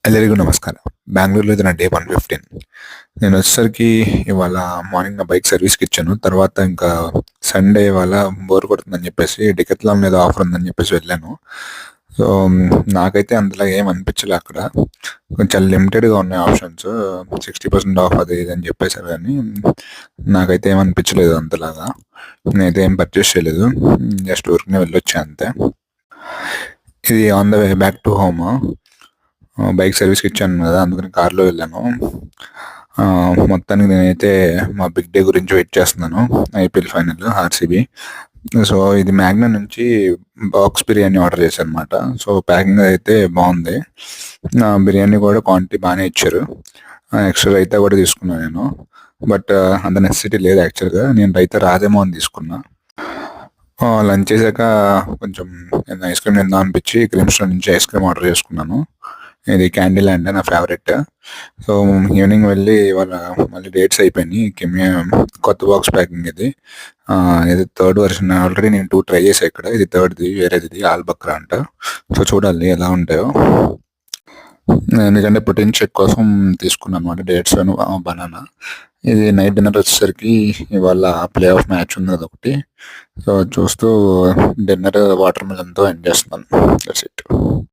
ಎಲ್ಲರಿಗೂ ನಮಸ್ಕಾರ. బెంగుళూరులో ఇది నా డే 115. నేను వచ్చేసరికి ఇవాళ మార్నింగ్ నా బైక్ సర్వీస్‌కి ఇచ్చాను. తర్వాత ఇంకా సండే ఇవాళ బోర్ కొడుతుందని చెప్పేసి డికాథ్లాన్ ఏదో ఆఫర్ ఉందని చెప్పేసి వెళ్ళాను. సో, నాకైతే అంతలా ఏం అనిపించలే అక్కడ. కొంచెం లిమిటెడ్‌గా ఉన్నాయి ఆప్షన్స్. 60% ఆఫ్ అది ఇది అని చెప్పేసారు గానీ, నాకైతే ఏం అనిపించలేదు అంతలాగా. నేనైతే ఏం పర్చేస్ చేయలేదు. జస్ట్ ఊరికనే వెళ్ళొచ్చా అంతే. ఇది on the way back to home. Bike సర్వీస్‌కి ఇచ్చాను కదా! అందుకని కార్‌లో వెళ్ళాను. మొత్తానికి నేనైతే మా బిగ్ డే గురించి వెయిట్ చేస్తున్నాను. IPL final RCB. సో, ఇది మ్యాగ్నా నుంచి బాక్స్ బిర్యానీ ఆర్డర్ చేశాననమాట. సో, ప్యాకింగ్ అయితే బావుంది. బిర్యానీ కూడా క్వాంటిటీ బానే ఇచ్చారు. ఎక్స్‌ట్రా రైతా కూడా తీసుకున్నా నేను. బట్ అంత నెసెసిటీ లేదు యాక్చువల్‌గా. నేను రైతా రాదేమో అని తీసుకున్నా. లంచ్ చేశాక కొంచెం ఏదైనా ఐస్ క్రీమ్ తిందాం అనిపించి క్రీమ్ స్టోర్ నుంచి ఐస్ క్రీమ్ ఆర్డర్ చేసుకున్నాను. ఇది క్యాండీ ల్యాండ్ నా ఫేవరెట్. సో, ఈవినింగ్ వెళ్ళి ఇవాళ మళ్ళీ డేట్స్ అయిపోయినాయి. కొత్త బాక్స్ ప్యాకింగ్ ఇది. ఇది థర్డ్ వెర్షన్. ఆల్రెడీ నేను 2 ట్రై చేశా ఇక్కడ. ఇది థర్డ్‌ది వేరేది ఆల్ బక్రా అంట. సో, చూడాలి ఎలా ఉంటాయో. ఎందుకంటే ప్రోటీన్ షేక్ కోసం తీసుకున్నానన్నమాట డేట్స్ బనానా. ఇది నైట్ డిన్నర్ వచ్చేసరికి ఇవాళ ప్లే ఆఫ్ మ్యాచ్ ఉంది అదొకటి. సో, చూస్తూ డిన్నర్ వాటర్ మిలన్‌తో ఎండ్ చేస్తున్నాను. That's it.